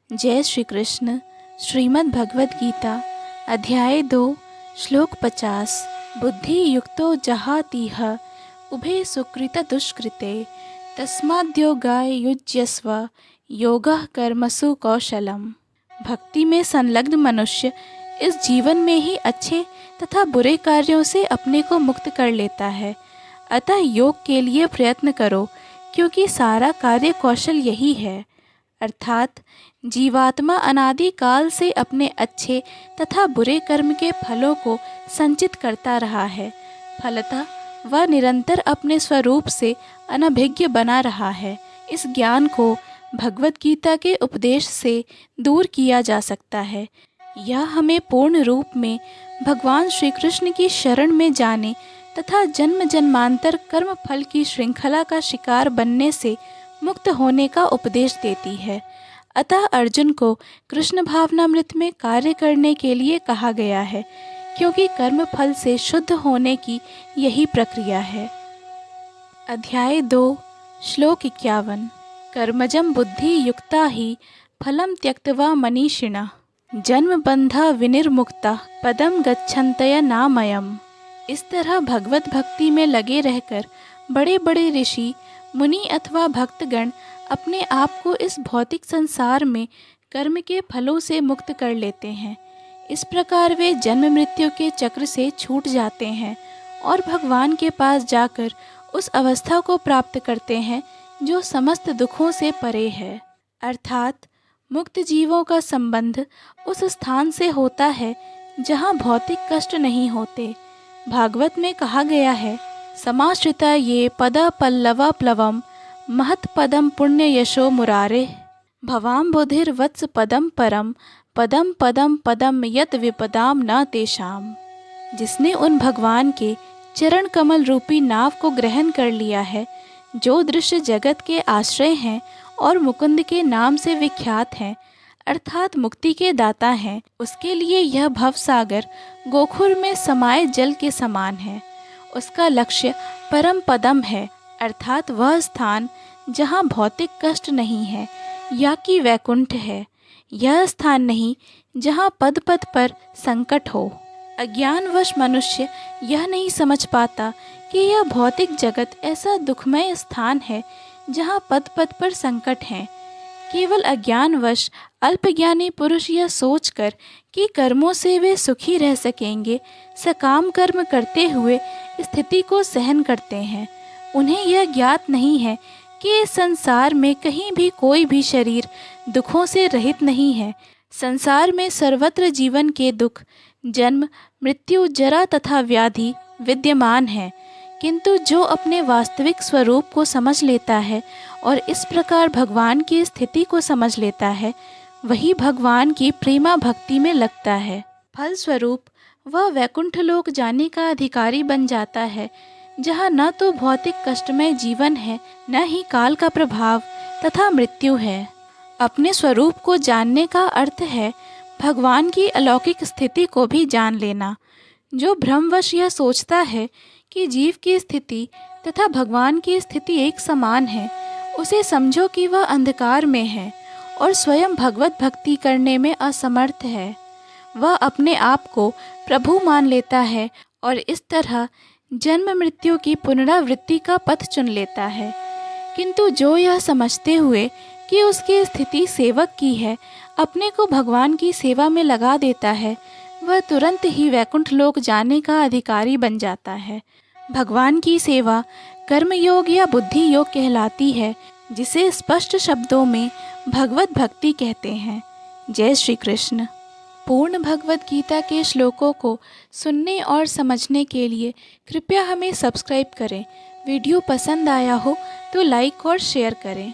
जय श्री कृष्ण। श्रीमद् भगवद गीता अध्याय 2 श्लोक 50। बुद्धि युक्तो जहातीह उभे सुकृत दुष्कृते तस्माद्योगाय युज्यस्व योगः कर्मसु कौशलम। भक्ति में संलग्न मनुष्य इस जीवन में ही अच्छे तथा बुरे कार्यों से अपने को मुक्त कर लेता है। अतः योग के लिए प्रयत्न करो, क्योंकि सारा कार्य कौशल यही है। अर्थात जीवात्मा अनादि काल से अपने अच्छे तथा बुरे कर्म के फलों को संचित करता रहा है। फलतः वह निरंतर अपने स्वरूप से अनभिज्ञ बना रहा है। इस ज्ञान को भगवद गीता के उपदेश से दूर किया जा सकता है। यह हमें पूर्ण रूप में भगवान श्री कृष्ण की शरण में जाने तथा जन्म जन्मांतर कर्म फल की श्रृंखला का शिकार बनने से मुक्त होने का उपदेश देती है। अतः अर्जुन को कृष्ण भावनामृत में कार्य करने के लिए कहा गया है, क्योंकि कर्म फल से शुद्ध होने की यही प्रक्रिया है। अध्याय 2 श्लोक 51। कर्मजं बुद्धि युक्ता ही फलम त्यक्त्वा मनीषिणः जन्म बंधा विनिर्मुक्ता पदम गच्छन्तय नामयम्। इस तरह भगवत भक्ति में लगे रहकर बड़े बड़े ऋषि मुनि अथवा भक्तगण अपने आप को इस भौतिक संसार में कर्म के फलों से मुक्त कर लेते हैं। इस प्रकार वे जन्म मृत्यु के चक्र से छूट जाते हैं और भगवान के पास जाकर उस अवस्था को प्राप्त करते हैं जो समस्त दुखों से परे है। अर्थात मुक्त जीवों का संबंध उस स्थान से होता है जहाँ भौतिक कष्ट नहीं होते। भागवत में कहा गया है, समाश्रिता ये पद पल्लवा प्लवम महत पदम पुण्य यशो मुरारे भवाम बुधिर वत्स पदम परम पदम पदम पदम यत विपदाम न तेषाम। जिसने उन भगवान के चरण कमल रूपी नाव को ग्रहण कर लिया है, जो दृश्य जगत के आश्रय हैं और मुकुंद के नाम से विख्यात हैं, अर्थात मुक्ति के दाता हैं, उसके लिए यह भवसागर गोखुर में समाये जल के समान है। उसका लक्ष्य परम पदम है, अर्थात वह स्थान जहाँ भौतिक कष्ट नहीं है, या कि वैकुंठ है। यह स्थान नहीं जहाँ पद पद पर संकट हो। अज्ञानवश मनुष्य यह नहीं समझ पाता कि यह भौतिक जगत ऐसा दुखमय स्थान है जहाँ पद पद पर संकट है। केवल अज्ञानवश अल्पज्ञानी पुरुष यह सोचकर कि कर्मों से वे सुखी रह सकेंगे, सकाम कर्म करते हुए स्थिति को सहन करते हैं। उन्हें यह ज्ञात नहीं है कि इस संसार में कहीं भी कोई भी शरीर दुखों से रहित नहीं है। संसार में सर्वत्र जीवन के दुख, जन्म मृत्यु जरा तथा व्याधि विद्यमान है। किंतु जो अपने वास्तविक स्वरूप को समझ लेता है और इस प्रकार भगवान की स्थिति को समझ लेता है, वही भगवान की प्रेमा भक्ति में लगता है। फलस्वरूप वह वैकुंठ लोक जाने का अधिकारी बन जाता है, जहाँ न तो भौतिक कष्टमय जीवन है, न ही काल का प्रभाव तथा मृत्यु है। अपने स्वरूप को जानने का अर्थ है भगवान की अलौकिक स्थिति को भी जान लेना। जो भ्रमवश यह सोचता है कि जीव की स्थिति तथा भगवान की स्थिति एक समान है, उसे समझो कि वह अंधकार में है और स्वयं भगवत भक्ति करने में असमर्थ है। वह अपने आप को प्रभु मान लेता है और इस तरह जन्म मृत्यु की पुनरावृत्ति का पथ चुन लेता है। किंतु जो यह समझते हुए कि उसकी स्थिति सेवक की है, अपने को भगवान की सेवा में लगा देता है, वह तुरंत ही वैकुंठ लोक जाने का अधिकारी बन जाता है। भगवान की सेवा कर्मयोग या बुद्धि योग कहलाती है, जिसे स्पष्ट शब्दों में भगवत भक्ति कहते हैं। जय श्री कृष्ण। पूर्ण भगवद गीता के श्लोकों को सुनने और समझने के लिए कृपया हमें सब्सक्राइब करें। वीडियो पसंद आया हो तो लाइक और शेयर करें।